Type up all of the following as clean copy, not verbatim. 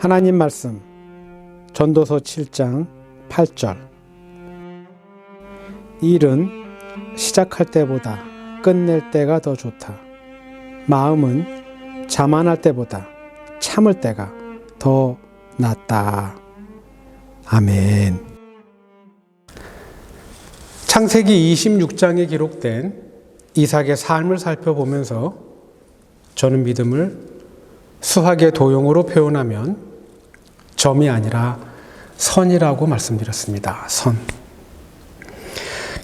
하나님 말씀 전도서 7장 8절. 일은 시작할 때보다 끝낼 때가 더 좋다. 마음은 자만할 때보다 참을 때가 더 낫다. 아멘. 창세기 26장에 기록된 이삭의 삶을 살펴보면서 저는 믿음을 수학의 도형으로 표현하면 점이 아니라 선이라고 말씀드렸습니다. 선.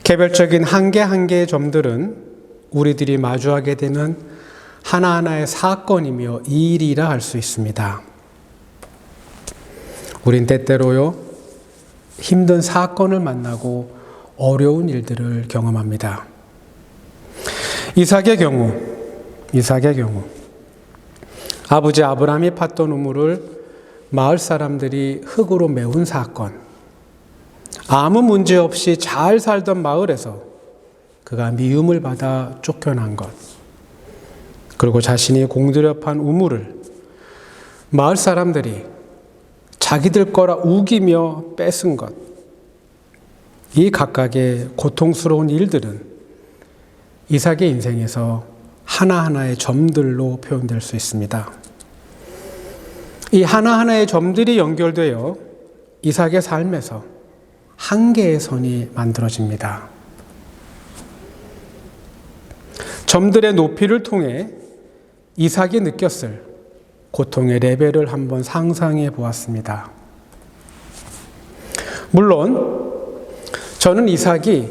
개별적인 한 개 한 개의 점들은 우리들이 마주하게 되는 하나하나의 사건이며 일이라 할 수 있습니다. 우린 때때로요, 힘든 사건을 만나고 어려운 일들을 경험합니다. 이삭의 경우 아버지 아브라함이 팠던 우물을 마을 사람들이 흙으로 메운 사건, 아무 문제 없이 잘 살던 마을에서 그가 미움을 받아 쫓겨난 것, 그리고 자신이 공들여 판 우물을 마을 사람들이 자기들 거라 우기며 뺏은 것, 이 각각의 고통스러운 일들은 이삭의 인생에서 하나하나의 점들로 표현될 수 있습니다. 이 하나하나의 점들이 연결되어 이삭의 삶에서 한 개의 선이 만들어집니다. 점들의 높이를 통해 이삭이 느꼈을 고통의 레벨을 한번 상상해 보았습니다. 물론 저는 이삭이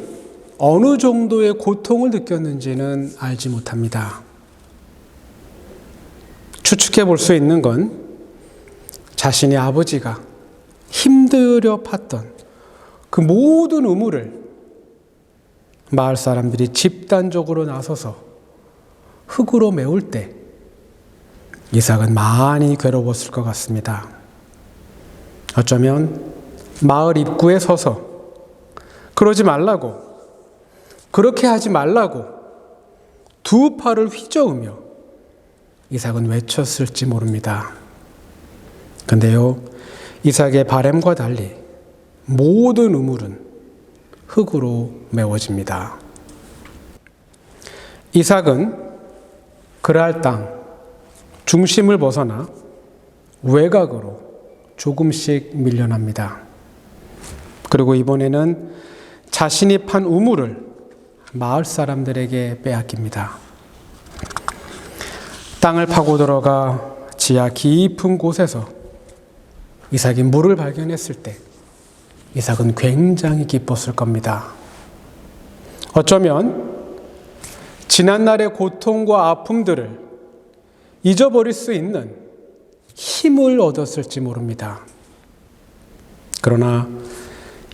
어느 정도의 고통을 느꼈는지는 알지 못합니다. 추측해 볼 수 있는 건 자신의 아버지가 힘들여 팠던 그 모든 우물을 마을 사람들이 집단적으로 나서서 흙으로 메울 때 이삭은 많이 괴로웠을 것 같습니다. 어쩌면 마을 입구에 서서 그러지 말라고, 그렇게 하지 말라고 두 팔을 휘저으며 이삭은 외쳤을지 모릅니다. 근데요, 이삭의 바람과 달리 모든 우물은 흙으로 메워집니다. 이삭은 그랄 땅 중심을 벗어나 외곽으로 조금씩 밀려납니다. 그리고 이번에는 자신이 판 우물을 마을 사람들에게 빼앗깁니다. 땅을 파고 들어가 지하 깊은 곳에서 이삭이 물을 발견했을 때 이삭은 굉장히 기뻤을 겁니다. 어쩌면 지난날의 고통과 아픔들을 잊어버릴 수 있는 힘을 얻었을지 모릅니다. 그러나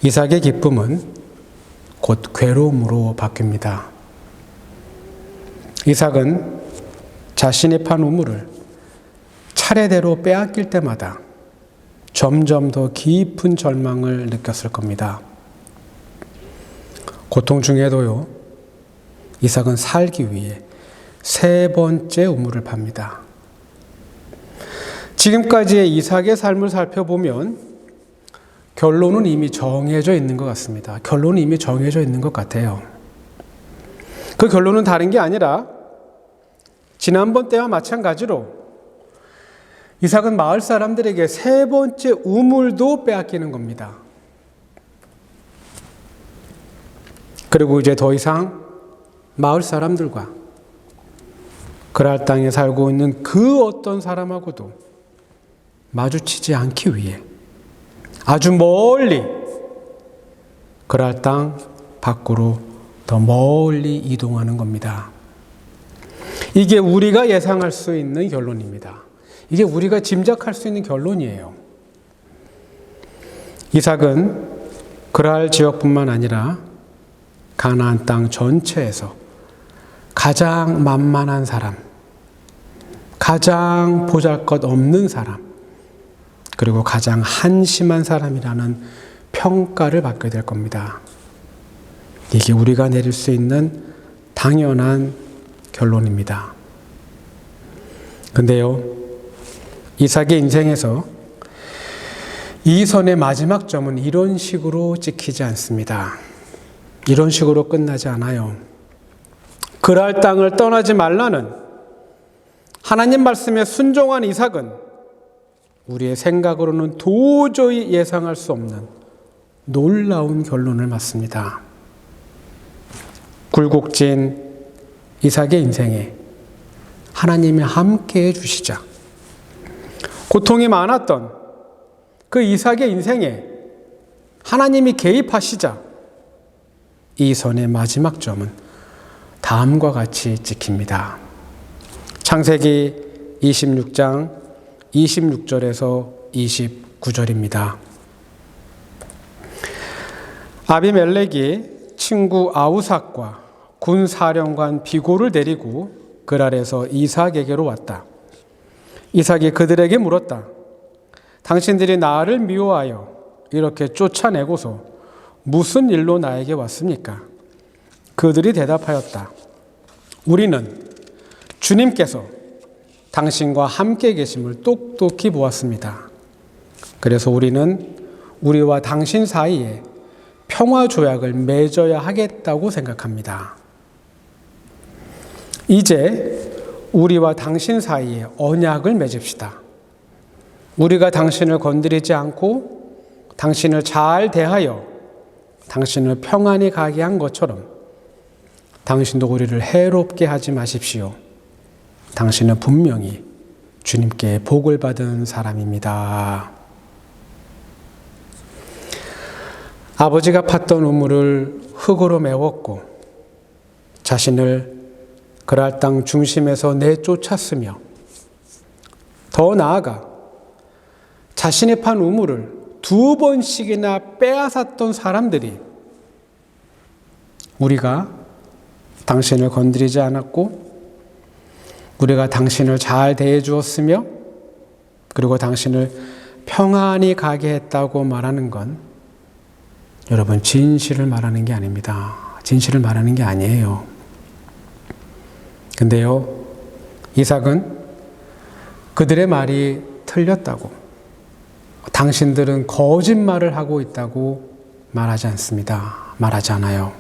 이삭의 기쁨은 곧 괴로움으로 바뀝니다. 이삭은 자신이 판 우물을 차례대로 빼앗길 때마다 점점 더 깊은 절망을 느꼈을 겁니다. 고통 중에도요, 이삭은 살기 위해 세 번째 우물을 팝니다. 지금까지의 이삭의 삶을 살펴보면 결론은 이미 정해져 있는 것 같습니다. 결론은 이미 정해져 있는 것 같아요. 그 결론은 다른 게 아니라 지난번 때와 마찬가지로 이삭은 마을 사람들에게 세 번째 우물도 빼앗기는 겁니다. 그리고 이제 더 이상 마을 사람들과 그랄 땅에 살고 있는 그 어떤 사람하고도 마주치지 않기 위해 아주 멀리 그랄 땅 밖으로 더 멀리 이동하는 겁니다. 이게 우리가 예상할 수 있는 결론입니다. 이게 우리가 짐작할 수 있는 결론이에요. 이삭은 그랄 지역뿐만 아니라 가나안 땅 전체에서 가장 만만한 사람, 가장 보잘것없는 사람, 그리고 가장 한심한 사람이라는 평가를 받게 될 겁니다. 이게 우리가 내릴 수 있는 당연한 결론입니다. 근데요, 이삭의 인생에서 이 선의 마지막 점은 이런 식으로 찍히지 않습니다. 이런 식으로 끝나지 않아요. 그랄 땅을 떠나지 말라는 하나님 말씀에 순종한 이삭은 우리의 생각으로는 도저히 예상할 수 없는 놀라운 결론을 맞습니다. 굴곡진 이삭의 인생에 하나님이 함께 해주시자 고통이 많았던 그 이삭의 인생에 하나님이 개입하시자 이 선의 마지막 점은 다음과 같이 찍힙니다. 창세기 26장 26절에서 29절입니다. 아비멜렉이 친구 아우삭과 군사령관 비골을 데리고 그랄에서 이삭에게로 왔다. 이삭이 그들에게 물었다. 당신들이 나를 미워하여 이렇게 쫓아내고서 무슨 일로 나에게 왔습니까? 그들이 대답하였다. 우리는 주님께서 당신과 함께 계심을 똑똑히 보았습니다. 그래서 우리는 우리와 당신 사이에 평화 조약을 맺어야 하겠다고 생각합니다. 이제 우리와 당신 사이에 언약을 맺읍시다. 우리가 당신을 건드리지 않고 당신을 잘 대하여 당신을 평안히 가게 한 것처럼 당신도 우리를 해롭게 하지 마십시오. 당신은 분명히 주님께 복을 받은 사람입니다. 아버지가 팠던 우물을 흙으로 메웠고 자신을 그랄 땅 중심에서 내쫓았으며 더 나아가 자신이 판 우물을 2번씩이나 빼앗았던 사람들이 우리가 당신을 건드리지 않았고 우리가 당신을 잘 대해 주었으며 그리고 당신을 평안히 가게 했다고 말하는 건 여러분 진실을 말하는 게 아닙니다. 진실을 말하는 게 아니에요. 근데요, 이삭은 그들의 말이 틀렸다고, 당신들은 거짓말을 하고 있다고 말하지 않습니다. 말하지 않아요.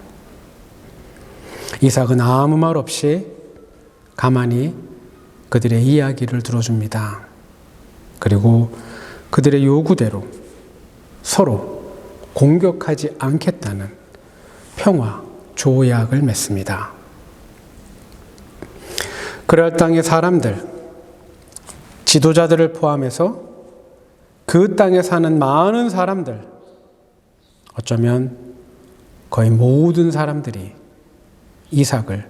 이삭은 아무 말 없이 가만히 그들의 이야기를 들어줍니다. 그리고 그들의 요구대로 서로 공격하지 않겠다는 평화 조약을 맺습니다. 그랄 땅의 사람들, 지도자들을 포함해서 그 땅에 사는 많은 사람들, 어쩌면 거의 모든 사람들이 이삭을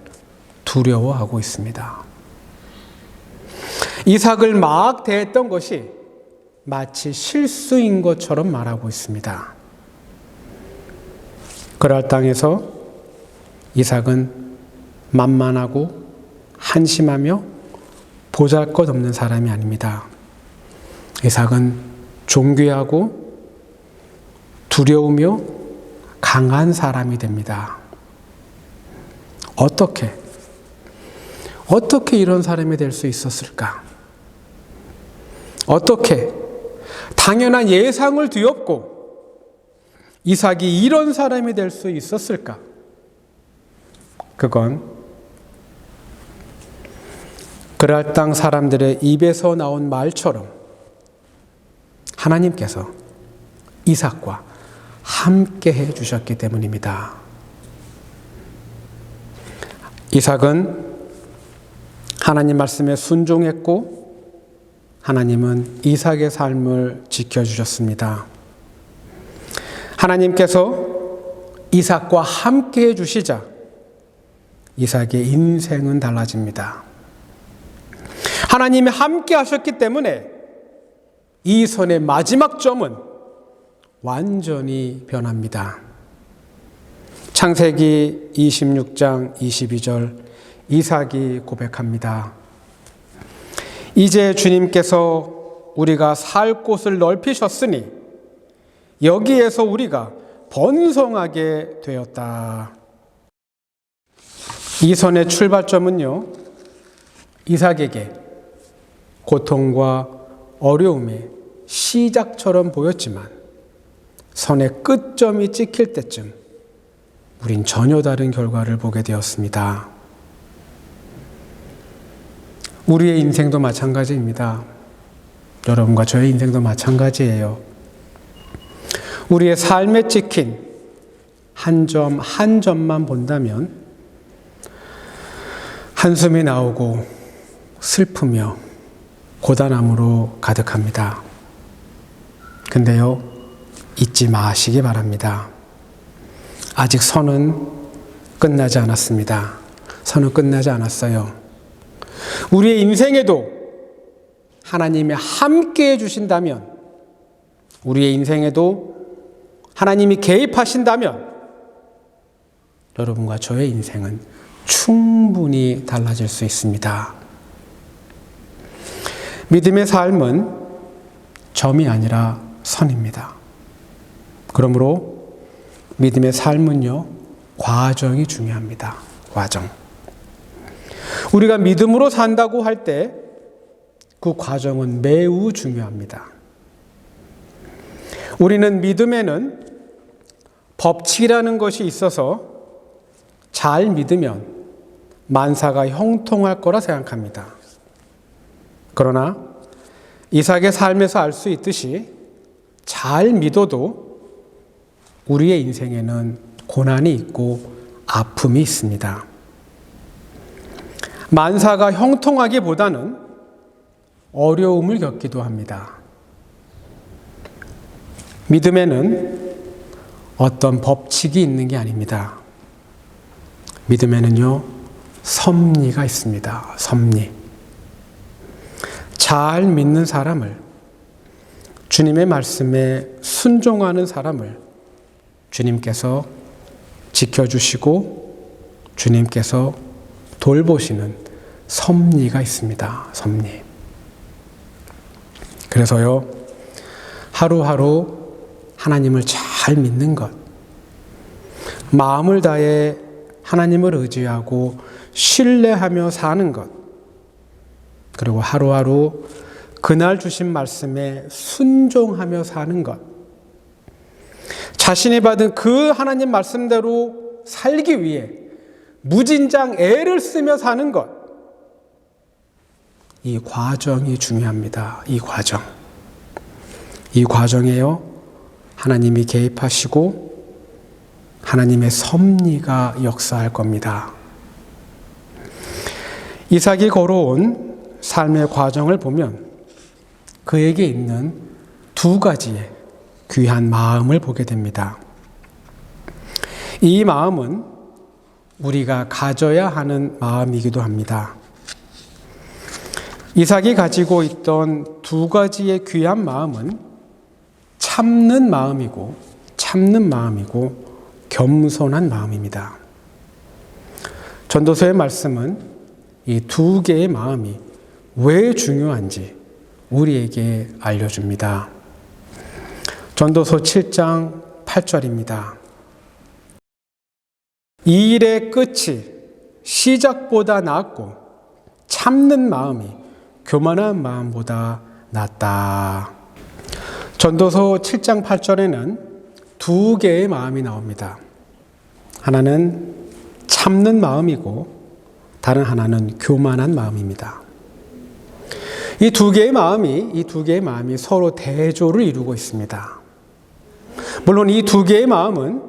두려워하고 있습니다. 이삭을 막 대했던 것이 마치 실수인 것처럼 말하고 있습니다. 그랄 땅에서 이삭은 만만하고 한심하며 보잘것없는 사람이 아닙니다. 이삭은 존귀하고 두려우며 강한 사람이 됩니다. 어떻게 이런 사람이 될 수 있었을까? 어떻게 당연한 예상을 뒤엎고 이삭이 이런 사람이 될 수 있었을까? 그건 그랄 땅 사람들의 입에서 나온 말처럼 하나님께서 이삭과 함께 해 주셨기 때문입니다. 이삭은 하나님 말씀에 순종했고 하나님은 이삭의 삶을 지켜주셨습니다. 하나님께서 이삭과 함께 해주시자 이삭의 인생은 달라집니다. 하나님이 함께 하셨기 때문에 이 선의 마지막 점은 완전히 변합니다. 창세기 26장 22절 이삭이 고백합니다. 이제 주님께서 우리가 살 곳을 넓히셨으니 여기에서 우리가 번성하게 되었다. 이 선의 출발점은요, 이삭에게 고통과 어려움의 시작처럼 보였지만 선의 끝점이 찍힐 때쯤 우린 전혀 다른 결과를 보게 되었습니다. 우리의 인생도 마찬가지입니다. 여러분과 저의 인생도 마찬가지예요. 우리의 삶에 찍힌 한 점 한 점만 본다면 한숨이 나오고 슬프며 고단함으로 가득합니다. 근데요, 잊지 마시기 바랍니다. 아직 선은 끝나지 않았습니다. 선은 끝나지 않았어요. 우리의 인생에도 하나님이 함께 해주신다면, 우리의 인생에도 하나님이 개입하신다면 여러분과 저의 인생은 충분히 달라질 수 있습니다. 믿음의 삶은 점이 아니라 선입니다. 그러므로 믿음의 삶은요, 과정이 중요합니다. 과정. 우리가 믿음으로 산다고 할 때 그 과정은 매우 중요합니다. 우리는 믿음에는 법칙이라는 것이 있어서 잘 믿으면 만사가 형통할 거라 생각합니다. 그러나 이삭의 삶에서 알 수 있듯이 잘 믿어도 우리의 인생에는 고난이 있고 아픔이 있습니다. 만사가 형통하기보다는 어려움을 겪기도 합니다. 믿음에는 어떤 법칙이 있는 게 아닙니다. 믿음에는요, 섭리가 있습니다. 섭리. 잘 믿는 사람을, 주님의 말씀에 순종하는 사람을 주님께서 지켜주시고 주님께서 돌보시는 섭리가 있습니다. 섭리. 그래서요, 하루하루 하나님을 잘 믿는 것, 마음을 다해 하나님을 의지하고 신뢰하며 사는 것, 그리고 하루하루 그날 주신 말씀에 순종하며 사는 것, 자신이 받은 그 하나님 말씀대로 살기 위해 무진장 애를 쓰며 사는 것, 이 과정이 중요합니다. 이 과정. 이 과정에요, 하나님이 개입하시고 하나님의 섭리가 역사할 겁니다. 이삭이 걸어온 삶의 과정을 보면 그에게 있는 두 가지의 귀한 마음을 보게 됩니다. 이 마음은 우리가 가져야 하는 마음이기도 합니다. 이삭이 가지고 있던 두 가지의 귀한 마음은 참는 마음이고 겸손한 마음입니다. 전도서의 말씀은 이 두 개의 마음이 왜 중요한지 우리에게 알려줍니다. 전도서 7장 8절입니다. 이 일의 끝이 시작보다 낫고 참는 마음이 교만한 마음보다 낫다. 전도서 7장 8절에는 두 개의 마음이 나옵니다. 하나는 참는 마음이고 다른 하나는 교만한 마음입니다. 이 두 개의 마음이 서로 대조를 이루고 있습니다. 물론 이 두 개의 마음은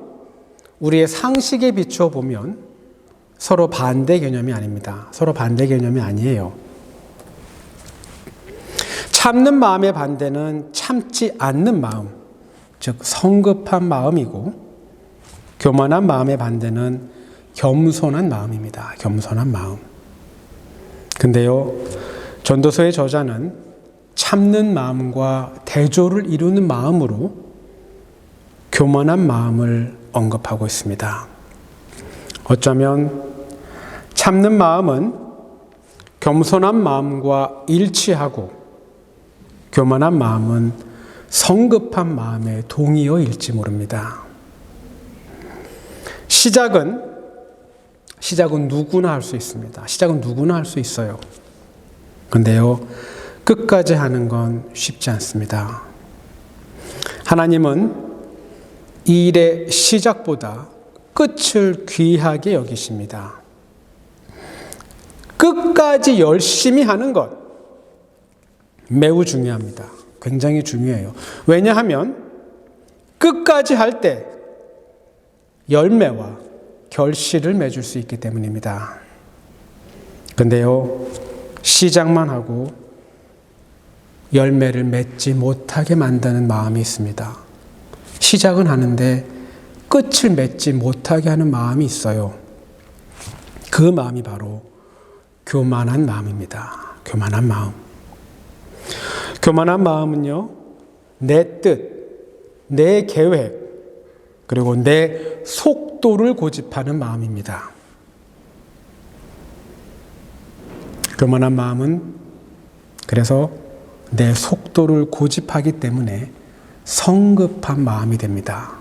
우리의 상식에 비추어 보면 서로 반대 개념이 아닙니다. 서로 반대 개념이 아니에요. 참는 마음의 반대는 참지 않는 마음, 즉 성급한 마음이고, 교만한 마음의 반대는 겸손한 마음입니다. 겸손한 마음. 근데요, 전도서의 저자는 참는 마음과 대조를 이루는 마음으로 교만한 마음을 언급하고 있습니다. 어쩌면 참는 마음은 겸손한 마음과 일치하고 교만한 마음은 성급한 마음에 동의어일지 모릅니다. 시작은 누구나 할 수 있습니다. 시작은 누구나 할 수 있어요. 그런데요, 끝까지 하는 건 쉽지 않습니다. 하나님은 일의 시작보다 끝을 귀하게 여기십니다. 끝까지 열심히 하는 것 매우 중요합니다. 굉장히 중요해요. 왜냐하면 끝까지 할 때 열매와 결실을 맺을 수 있기 때문입니다. 근데요, 시작만 하고 열매를 맺지 못하게 만드는 마음이 있습니다. 시작은 하는데 끝을 맺지 못하게 하는 마음이 있어요. 그 마음이 바로 교만한 마음입니다. 교만한 마음. 교만한 마음은요, 내 뜻, 내 계획, 그리고 내 속도를 고집하는 마음입니다. 교만한 마음은 그래서 내 속도를 고집하기 때문에 성급한 마음이 됩니다.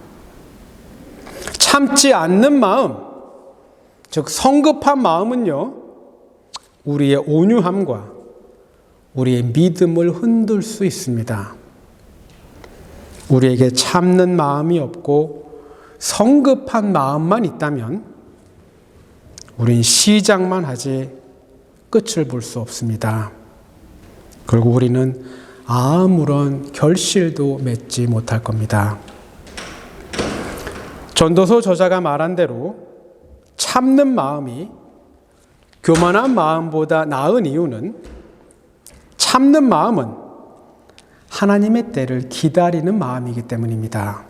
참지 않는 마음, 즉 성급한 마음은요, 우리의 온유함과 우리의 믿음을 흔들 수 있습니다. 우리에게 참는 마음이 없고 성급한 마음만 있다면 우린 시작만 하지 끝을 볼 수 없습니다. 결국 우리는 아무런 결실도 맺지 못할 겁니다. 전도서 저자가 말한 대로 참는 마음이 교만한 마음보다 나은 이유는 참는 마음은 하나님의 때를 기다리는 마음이기 때문입니다.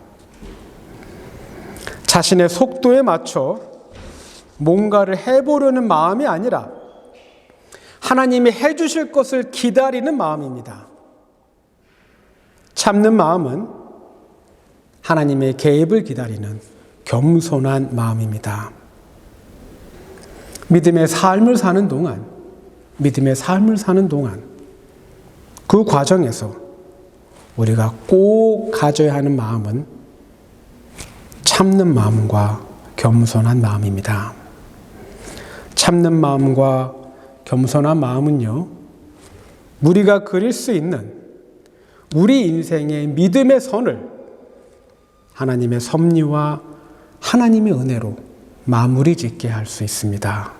자신의 속도에 맞춰 뭔가를 해보려는 마음이 아니라 하나님이 해주실 것을 기다리는 마음입니다. 참는 마음은 하나님의 개입을 기다리는 겸손한 마음입니다. 믿음의 삶을 사는 동안 그 과정에서 우리가 꼭 가져야 하는 마음은 참는 마음과 겸손한 마음입니다. 참는 마음과 겸손한 마음은요, 우리가 그릴 수 있는 우리 인생의 믿음의 선을 하나님의 섭리와 하나님의 은혜로 마무리 짓게 할 수 있습니다.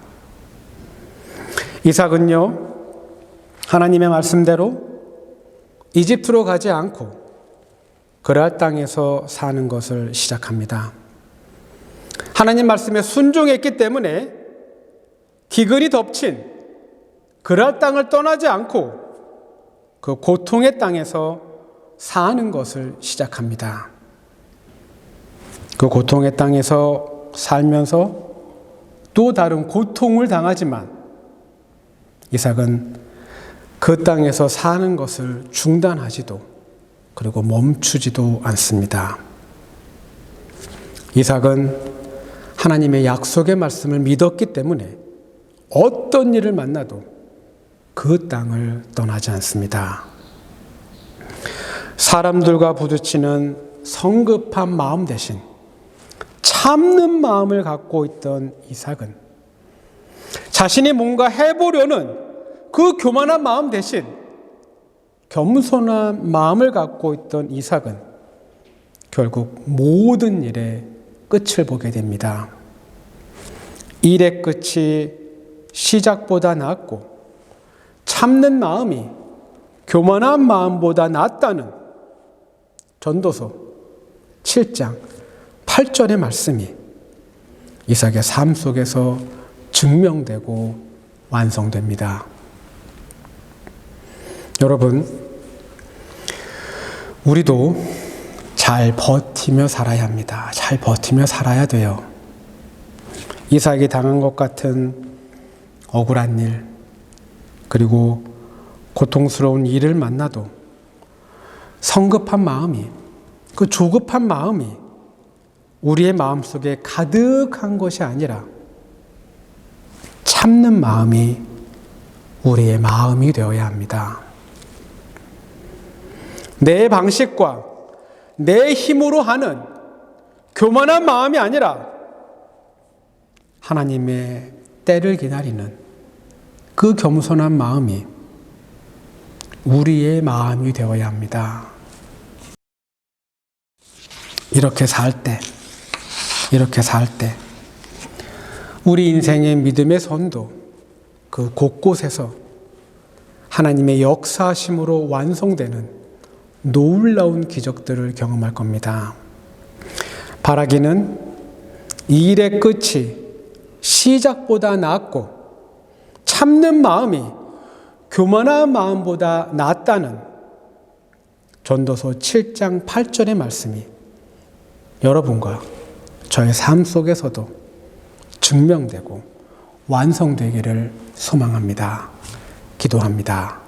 이삭은요, 하나님의 말씀대로 이집트로 가지 않고 그랄 땅에서 사는 것을 시작합니다. 하나님 말씀에 순종했기 때문에 기근이 덮친 그랄 땅을 떠나지 않고 그 고통의 땅에서 사는 것을 시작합니다. 그 고통의 땅에서 살면서 또 다른 고통을 당하지만 이삭은 그 땅에서 사는 것을 중단하지도 그리고 멈추지도 않습니다. 이삭은 하나님의 약속의 말씀을 믿었기 때문에 어떤 일을 만나도 그 땅을 떠나지 않습니다. 사람들과 부딪히는 성급한 마음 대신 참는 마음을 갖고 있던 이삭은 자신이 뭔가 해보려는 그 교만한 마음 대신 겸손한 마음을 갖고 있던 이삭은 결국 모든 일의 끝을 보게 됩니다. 일의 끝이 시작보다 낫고 참는 마음이 교만한 마음보다 낫다는 전도서 7장 8절의 말씀이 이삭의 삶 속에서 증명되고 완성됩니다. 여러분, 우리도 잘 버티며 살아야 합니다. 잘 버티며 살아야 돼요. 이삭이 당한 것 같은 억울한 일, 그리고 고통스러운 일을 만나도 성급한 마음이, 그 조급한 마음이 우리의 마음속에 가득한 것이 아니라 참는 마음이 우리의 마음이 되어야 합니다. 내 방식과 내 힘으로 하는 교만한 마음이 아니라 하나님의 때를 기다리는 그 겸손한 마음이 우리의 마음이 되어야 합니다. 이렇게 살 때, 우리 인생의 믿음의 선도 그 곳곳에서 하나님의 역사심으로 완성되는 놀라운 기적들을 경험할 겁니다. 바라기는 이 일의 끝이 시작보다 낫고 참는 마음이 교만한 마음보다 낫다는 전도서 7장 8절의 말씀이 여러분과 저의 삶 속에서도 증명되고 완성되기를 소망합니다. 기도합니다.